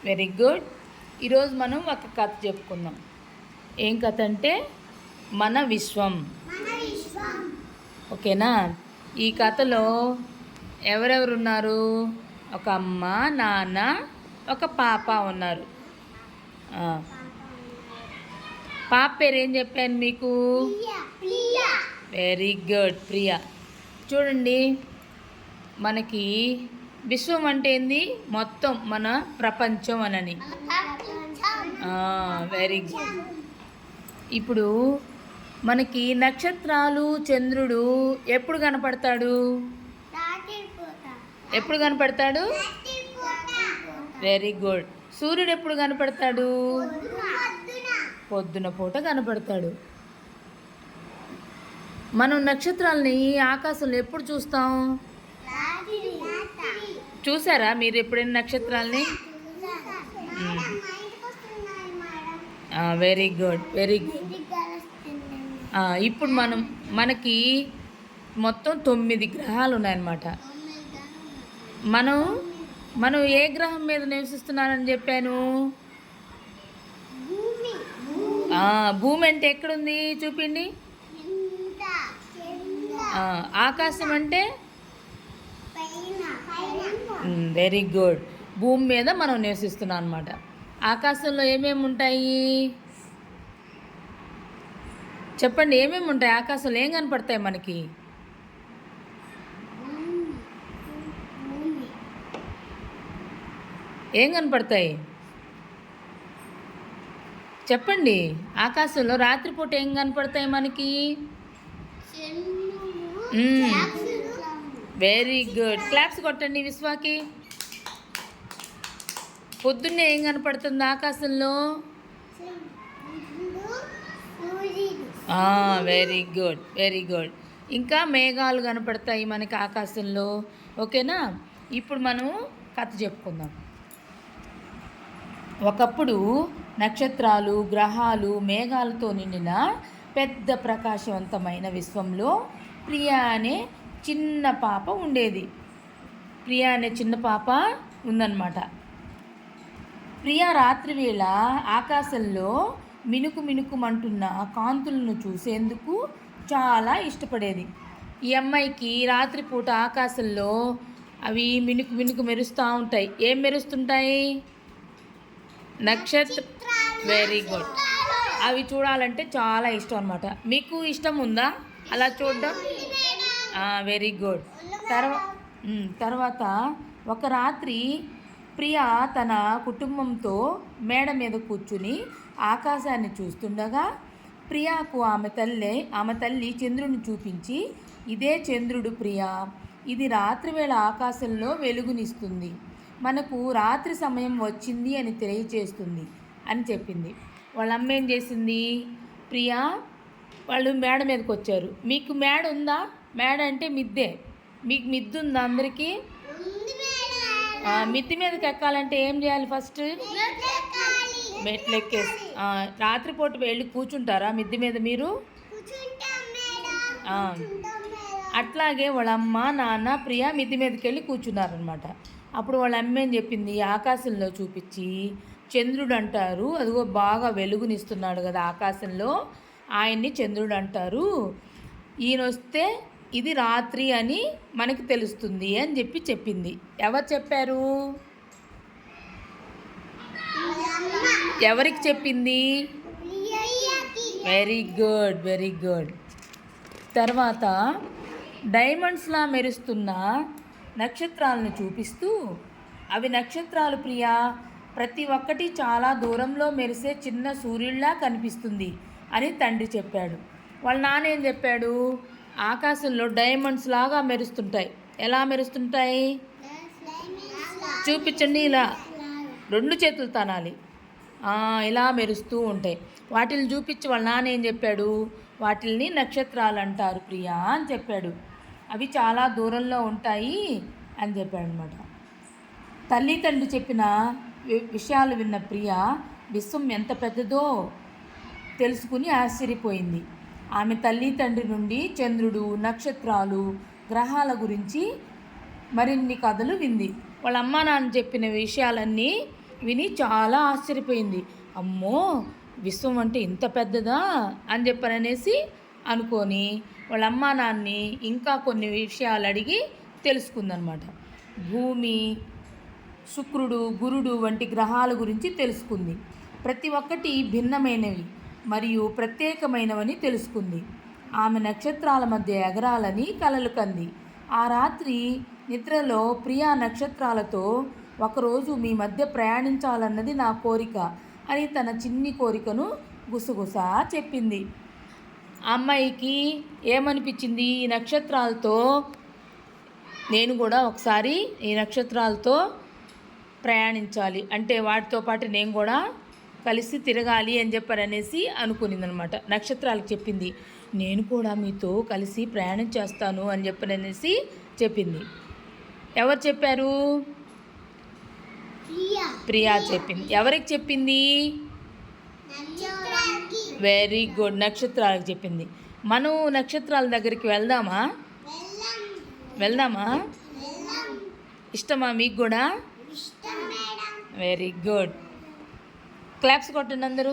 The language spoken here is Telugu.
Very good. ఈరోజు మనం ఒక కథ చెప్పుకుందాం. ఏం కథ అంటే మన విశ్వం. ఓకేనా? ఈ కథలో ఎవరెవరు ఉన్నారు? ఒక అమ్మ, నాన్న, ఒక పాప ఉన్నారు. పాప పేరు ఏం చెప్పాను మీకు? Very good, Priya. చూడండి, మనకి విశ్వం అంటే ఏంది? మొత్తం మన ప్రపంచం అనని. Very good. ఇప్పుడు మనకి నక్షత్రాలు, చంద్రుడు ఎప్పుడు కనపడతాడు? ఎప్పుడు కనపడతాడు? Very good. సూర్యుడు ఎప్పుడు కనపడతాడు? పొద్దున పూట కనపడతాడు. మనం నక్షత్రాలని ఆకాశంలో ఎప్పుడు చూస్తాం? చూసారా మీరు ఎప్పుడైనా నక్షత్రాలని? Very good, very good. ఇప్పుడు మనకి మొత్తం 9 గ్రహాలు ఉన్నాయన్నమాట. మనం ఏ గ్రహం మీద నివసిస్తున్నానని చెప్పాను? భూమి అంటే ఎక్కడుంది చూపిండి. ఆకాశం అంటే? Very good. భూమి మీద మనం నివసిస్తున్నాం అన్నమాట. ఆకాశంలో ఏమేమి ఉంటాయి చెప్పండి? ఏమేమి ఉంటాయి ఆకాశంలో? ఏం కనపడతాయి మనకి? ఏం కనపడతాయి చెప్పండి? ఆకాశంలో రాత్రిపూట ఏం కనపడతాయి మనకి? Very good. క్లాప్స్ కొట్టండి విశ్వాకి. పొద్దున్నే ఏం కనపడుతుంది ఆకాశంలో? Very good, very good. ఇంకా మేఘాలు కనపడతాయి మనకి ఆకాశంలో. ఓకేనా? ఇప్పుడు మనం కథ చెప్పుకుందాం. ఒకప్పుడు నక్షత్రాలు, గ్రహాలు, మేఘాలతో నిండిన పెద్ద ప్రకాశవంతమైన విశ్వంలో ప్రియా అనే చిన్న పాప ఉండేది. ప్రియా అనే చిన్న పాప ఉందన్నమాట. ప్రియా రాత్రివేళ ఆకాశంలో మినుకు మినుకుమంటున్న కాంతులను చూసేందుకు చాలా ఇష్టపడేది. ఈ అమ్మాయికి రాత్రిపూట ఆకాశంలో అవి మినుకు మినుకు మెరుస్తూ ఉంటాయి. ఏం మెరుస్తుంటాయి? Very good. అవి చూడాలంటే చాలా ఇష్టం అన్నమాట. మీకు ఇష్టం ఉందా అలా చూడడం? Very good. తర్వాత ఒక రాత్రి ప్రియా తన కుటుంబంతో మేడ మీద కూర్చుని ఆకాశాన్ని చూస్తుండగా ప్రియాకు ఆమె తల్లి చంద్రుని చూపించి, ఇదే చంద్రుడు ప్రియా, ఇది రాత్రివేళ ఆకాశంలో వెలుగునిస్తుంది, మనకు రాత్రి సమయం వచ్చింది అని తెలియచేస్తుంది అని చెప్పింది. వాళ్ళ అమ్మ ఏం చేసింది? ప్రియా వాళ్ళు మేడ మీదకి వచ్చారు. మీకు మేడ ఉందా? మేడ అంటే మిద్దే. మీకు మిద్దు ఉందా అందరికీ? మిద్ది మీదకి ఎక్కాలంటే ఏం చేయాలి? ఫస్ట్ మెట్లు ఎక్కేసి రాత్రిపూట వెళ్ళి కూర్చుంటారా మిద్ది మీద మీరు? అట్లాగే వాళ్ళ అమ్మ, నాన్న, ప్రియా మిద్ది మీదకి వెళ్ళి కూర్చున్నారనమాట. అప్పుడు వాళ్ళ అమ్మ ఏం చెప్పింది? ఆకాశంలో చూపించి, చంద్రుడు అంటారు, అదిగో బాగా వెలుగునిస్తున్నాడు కదా ఆకాశంలో, ఆయన్ని చంద్రుడు అంటారు, ఈయన వస్తే ఇది రాత్రి అని మనకి తెలుస్తుంది అని చెప్పింది. ఎవరు చెప్పారు? ఎవరికి చెప్పింది? Very good, very good. తర్వాత డైమండ్స్లా మెరుస్తున్న నక్షత్రాలను చూపిస్తూ, అవి నక్షత్రాలు ప్రియా, ప్రతి ఒక్కటి చాలా దూరంలో మెరిసే చిన్న సూర్యుడిలా కనిపిస్తుంది అని తండ్రి చెప్పాడు. వాళ్ళ నాన్న ఏం చెప్పాడు? ఆకాశంలో డైమండ్స్ లాగా మెరుస్తుంటాయి. ఎలా మెరుస్తుంటాయి చూపించండి. ఇలా 2 చేతులు తనాలి. ఇలా మెరుస్తూ ఉంటాయి. వాటిని చూపించి వాళ్ళ నాన్న ఏం చెప్పాడు? వాటిల్ని నక్షత్రాలు అంటారు ప్రియా అని చెప్పాడు. అవి చాలా దూరంలో ఉంటాయి అని చెప్పాడు అనమాట. తల్లి తండ్రి చెప్పిన విషయాలు విన్న ప్రియా విశ్వం ఎంత పెద్దదో తెలుసుకుని ఆశ్చర్యపోయింది. ఆమె తల్లి తండ్రి నుండి చంద్రుడు, నక్షత్రాలు, గ్రహాల గురించి మరిన్ని కథలు వింది. వాళ్ళ అమ్మా నాన్న చెప్పిన విషయాలన్నీ విని చాలా ఆశ్చర్యపోయింది. అమ్మో, విశ్వం అంటే ఇంత పెద్దదా అని చెప్పననేసి అనుకొని వాళ్ళ అమ్మా నాన్ని ఇంకా కొన్ని విషయాలు అడిగి తెలుసుకుందనమాట. భూమి, శుక్రుడు, గురుడు వంటి గ్రహాల గురించి తెలుసుకుంది. ప్రతి ఒక్కటి భిన్నమైనవి మరియు ప్రత్యేకమైనవని తెలుసుకుంది. ఆమె నక్షత్రాల మధ్య ఎగరాలని కలలు కంది. ఆ రాత్రి నిద్రలో ప్రియా నక్షత్రాలతో ఒకరోజు మీ మధ్య ప్రయాణించాలన్నది నా కోరిక అని తన చిన్ని కోరికను గుసగుసా చెప్పింది. ఆ అమ్మాయికి ఏమనిపించింది, ఈ నక్షత్రాలతో నేను కూడా ఒకసారి ఈ నక్షత్రాలతో ప్రయాణించాలి, అంటే వాటితో పాటు నేను కూడా కలిసి తిరగాలి అని చెప్పననేసి అనుకునిందనమాట. నక్షత్రాలకు చెప్పింది, నేను కూడా మీతో కలిసి ప్రయాణం చేస్తాను అని చెప్పననేసి చెప్పింది. ఎవరు చెప్పారు? ప్రియా చెప్పింది. ఎవరికి చెప్పింది? వెరీ గుడ్, నక్షత్రాలకు చెప్పింది. మనం నక్షత్రాల దగ్గరికి వెళ్దామా? ఇష్టమా మీకు కూడా? Very good. క్లాప్స్ కొట్టండి అందరూ.